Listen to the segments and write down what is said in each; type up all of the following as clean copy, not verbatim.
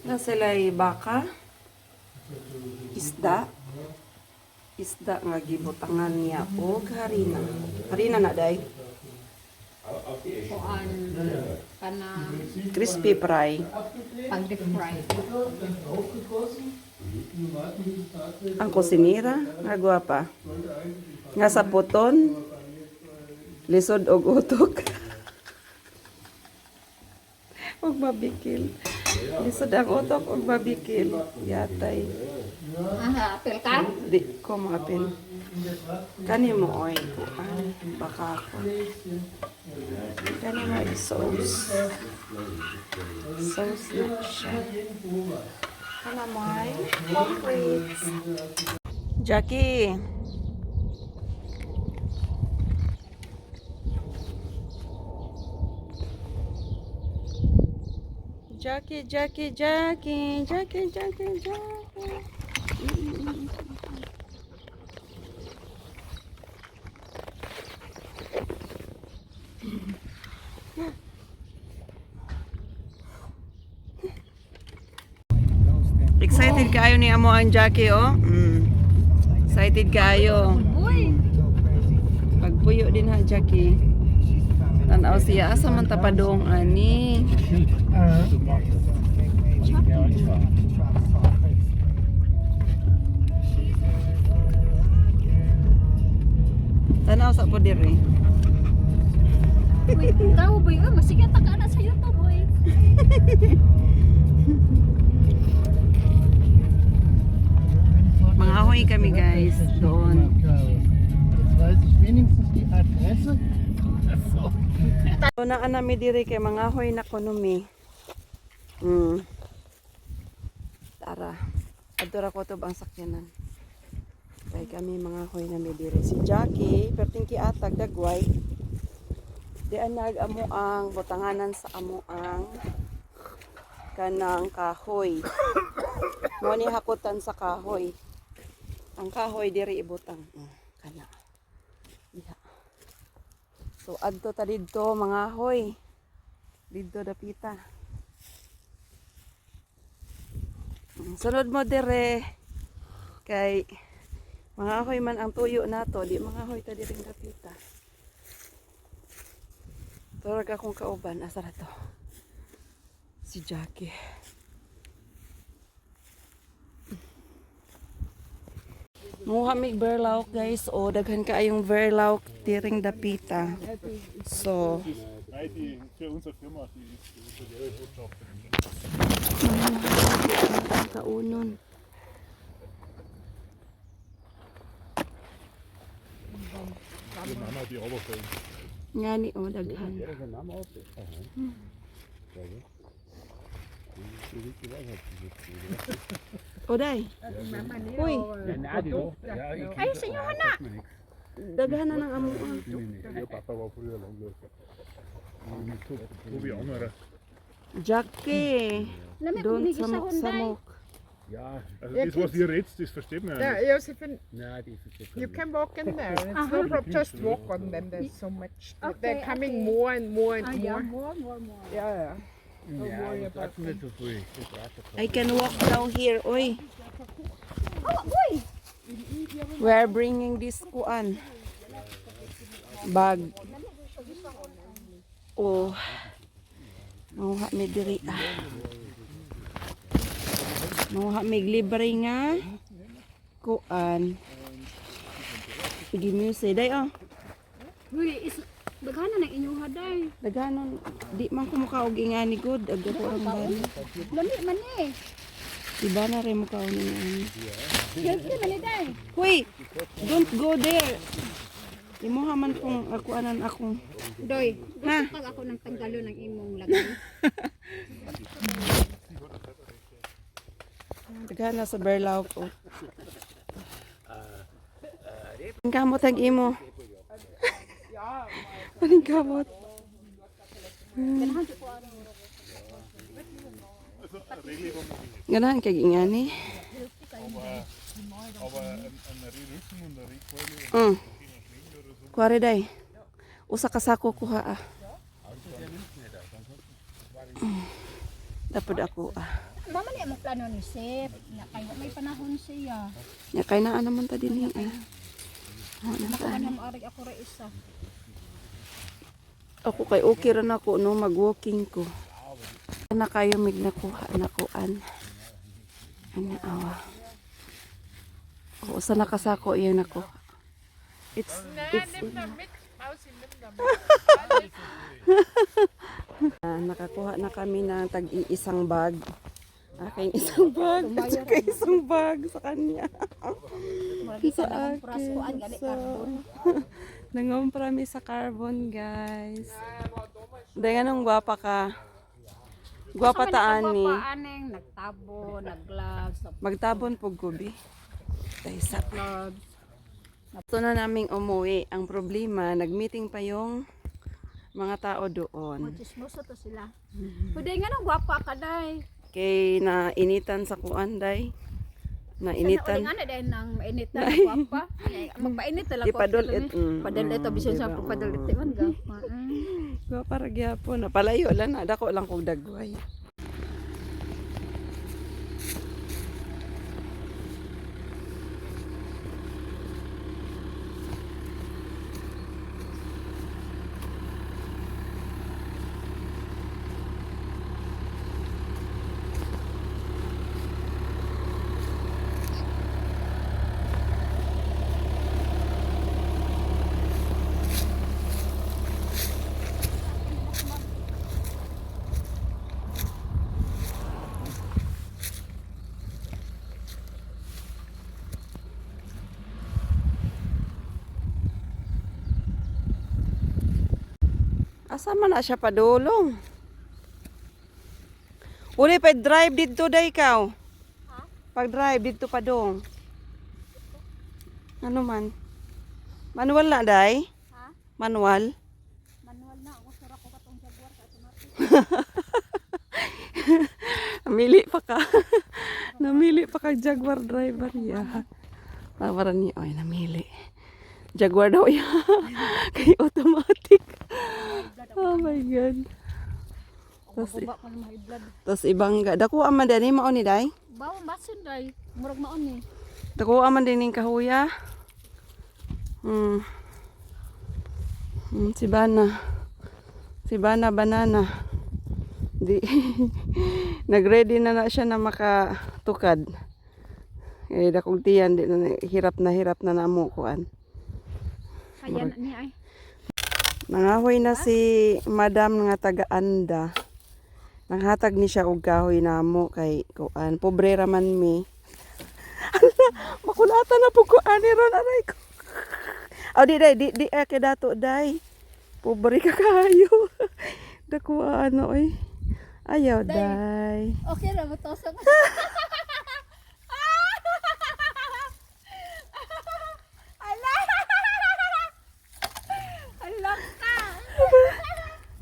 Na sila'y baka, isda, nga gibutangan niya og harina. Harina na day. Kuan kana Crispy fry. pag deep fry. Ang kusinira, nga gwapa. Nga sa puton, lisod og utok. Og mabikil. Lisod ang utok og mabikil. Yatay. Aha, apel ka? Di ko maapil. Kani mo oy kuan baka ko. Kani mo sauce. Sauce na siya. Kana mo ay concrete. Jackie. Jackie. Excited kayo ni amo ang Jackie, oh. Excited kayo. Uy, Pagpuyo din ha, Jackie. Tanaw siya, asa man tapadong ani. Tanaw sa po diri. uy, tao boy, masigat ka na sa YouTube boy. Mangahoy kami guys doon. Jetzt weiß ich wenigstens die Adresse. So na anami diri kay mangahoy na konomi. Tara. Adora ko to bang sakyanan. Kay kami mangahoy na mi diri si Jackie, pertingki atag dagway. Di anag amo ang botanganan sa amo ang kanang kahoy. Mo ni hakutan sa kahoy. Ang kahoy diri ibutang. Kana. Diha. So adto ta didto mga hoy. Didto dapita. Sunod mo dire kay mga hoy man ang tuyo nato, di mga hoy ta diri dapita. Turag akong kauban asa ra to. Si Jackie. Muha mig verlauk guys, o daghan kaayong verlauk tiring dapita. So, Die für unsere Firma, die ist für die Botschaft. kaunon. Die Mama, die Oberfläche. Ngani o daghan. O day. Uy, Ay, sa inyo na. daghan na ng amo. Ihr Papa war früher Langläufer. Tobi Angerer. Jackie, Lamig don't binigay sa Honda. samok. Ja, Also das, was ihr redet, das versteht man ja Yeah, nicht. Josephine, na, die ist you can walk in there. It's no problem. Just walk on them. There's so much. They're coming more and more and more. More. Yeah. Ja, worry das about ist nicht so früh. Das braucht er I can walk down here, oy. Oh, uy. We are bringing this kuan bag. Oh. Nuha mi diri ah. Nuha mi libre nga kuan. Sige music day oh. Uy, daghana ng inyong haday. Daghanon di man ko mukaog ingani good ag ko ang bari. Lami man eh. Iba na rin mukaog ni ani. Healthy man eh day. Hoy, don't go there. Imuha man kung ako anan akong Doy, Ha? gusto pag ako ng tanggalo ng imong lagay. daghan na sa Berlaw ko. Ang kamot ang imo. Ang kamot. Ganahan kay ingani. Aber ein Rücken und eine Rückkeule. Kuwari day. Usa ka sako kuha ah. Tapos ako Mama niya mo plano ni Sep. Na kaya may panahon siya. Ya kay naa naman ta din eh. Nakakanam ari ako ra isa. Ako kay okay ra nako no mag-walking ko. Na kayo mig nakuha nakuan. Ano awa. O sa nakasako iyan nako. It's nakakuha na kami ng tag-iisang bag. Aking isang bag at saka isang bag sa kanya. Sa akin. So, nangumpra mi sa carbon, guys. Dahil anong gwapa ka? Gwapa taan ni. Aneng nagtabo, nag-gloves, Magtabon po gubi. Dahil sa gloves. Gusto na naming umuwi. Ang problema, nag-meeting pa yung mga tao doon. Chismoso to sila. Pwede nga nang gwapa ka day. Kay nainitan sa kuan, day. Nainitan. Sa na dahil nang mainit na gwapa. Magpainit talaga. Ipadulit. Padulit to bisyon sa padulit man gapa. Gwapa ra gyapon. Napalayo lang na. Dako lang kong dagway. Asa man na siya padulong? Uli pa drive dito day ikaw. Pag drive dito padong. Ano man? Manual na day? Ha? Manual? Manual na ako sura ko katong jaguar ka automatic. Namili pa ka. Namili pa ka Jaguar driver ya. Tawaran niya, oy namili. Jaguar daw ya. Kay automatic. Oh my God. Tapos ibang dako aman din mao ni day. Bawo basin day. Murag maon ni. Dako aman din ning kahuya. Si Bana. Si Bana banana. Di nagready na siya na makatukad. Eh dakong tiyan di na hirap na namo kuan. Kaya na niya ay. Nangahoy na si Madam nga taga-anda. Nanghatag ni siya og kahoy namo kay kuan. Pobre ra man mi. Makulata na po ko ani ron aray ko. Aw di kay dato day. Pobre ka kayo. Dako ano oy. Ayaw day. Okay ra mo tosok.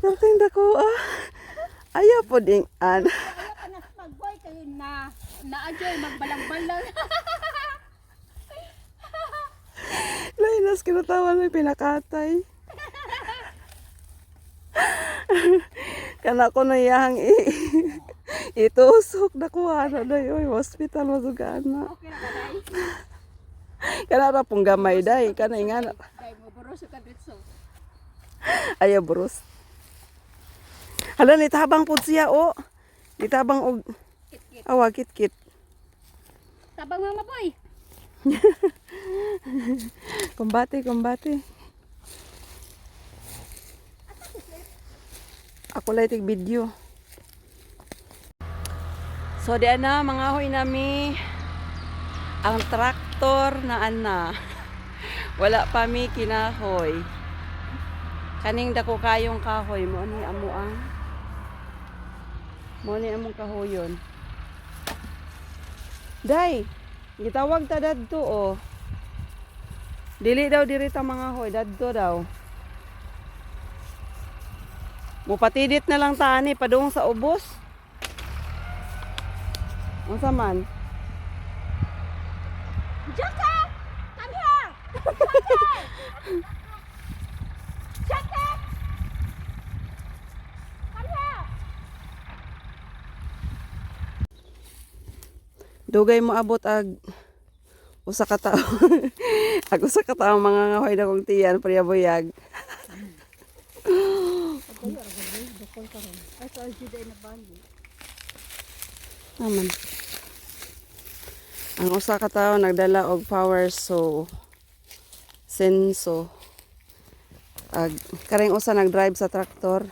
Dating dako ayaw po ding an. Anak magboy kayo na ajoy magbalang-balang. Lainas kinatawan may pinakatay. Kana ko na yang itusok na kuha na day. Oy, hospital masugaan na. Okay ra day. Kana ra pong gamay day. Kana nga. Day mo buros ka ditso. Ayaw burus. Hala, nitabang po siya o. Nitabang og. Kit-kit. Awa, kit-kit. Tabang mga boy. Kumbate. Ako lang itig video. So, diyan na, mga hoy nami. Ang traktor na ana. Wala pa mi kinahoy. Kaning dako kayong kahoy mo ni amuang. Mo ni among kahoyon. Day, gitawag ta dadto o. Dili daw diri ta mga hoy, dadto daw. Mupatidit na lang ta ani padung sa ubos. Unsa man? Jaka! Come here! Jaka! Come here! Dugay mo abot ag usa ka tawo. Ag usa ka tawo mga ngahoy na kong tiyan priyabuyag. Naman. Ang usa ka tawo nagdala og power senso. Ag karing usa nagdrive sa traktor.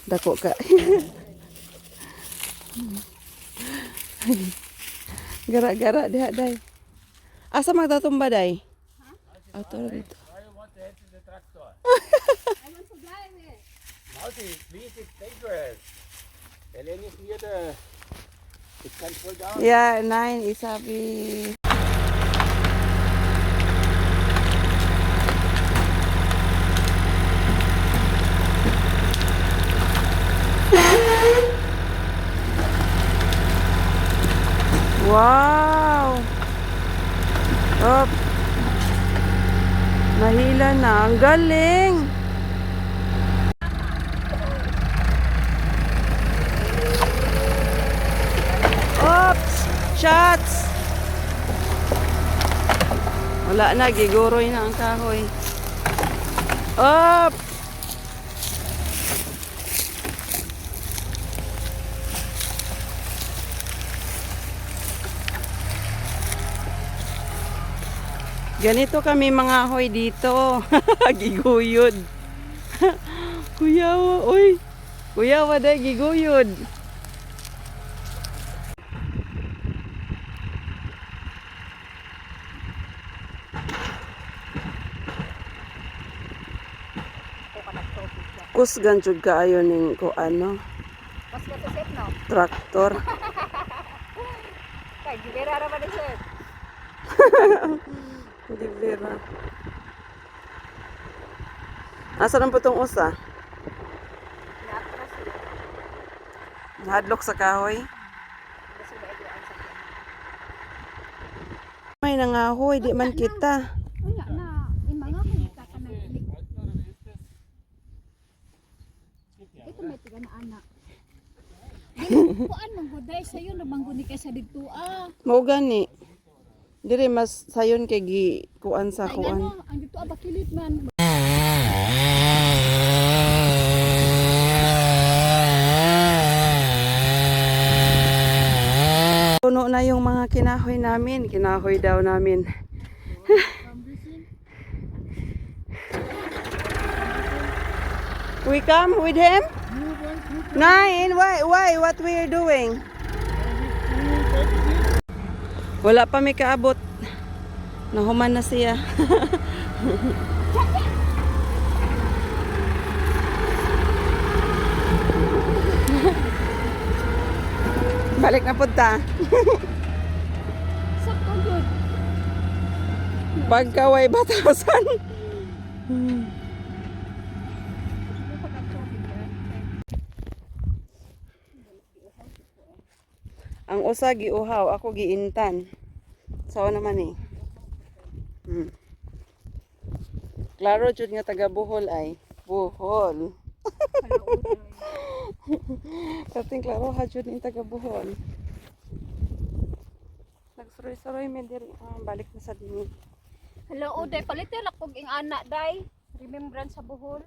Dako ka. Gara-gara diha day. Asa magtatumba day? Auto dito. Mausi, please, it's dangerous. And then you hear the... It can fall down. Yeah, 9 isabi. Wow! Up. Nahila na. Ang galing! Oops! Shots! Wala na. Giguroy na ang kahoy. Up! Ganito kami mga hoy dito. Giguyod. Kuyawa, oy. Kuyawa day giguyod. Kusgan jud kaayo ning ko ano. Mas ka set no. Traktor. Kay gibera ra ba ni sir? Hindi vera. Asa nang putong usa? Nahadlok sa kahoy. May nangahoy, di man kita. Wala na. Imanga ko kita ka nang inig. Ito may tiga na anak. Kuan mong guday sayo na mangguni kay sa didto ah. Mao gani. Dire mas sayon kay gi kuan sa Ay kuan. ngano, ang dito abakilit man. Puno na yung mga kinahoy namin. Kinahoy daw namin. We come with him? Nine, why, what we are doing? Wala pa may kaabot. Nahuman na siya. Balik na punta. Sakto good. Pagkaway batasan. Ang usa giuhaw, ako giintan. Sao naman eh. Klaro jud nga taga Bohol ay. Bohol. Kating klaro ha jud ni taga Bohol. Nagsuroy-suroy mi diri balik na sa dinhi. Hello, Uday, palitin ako ing anak day. Remembrance sa Bohol.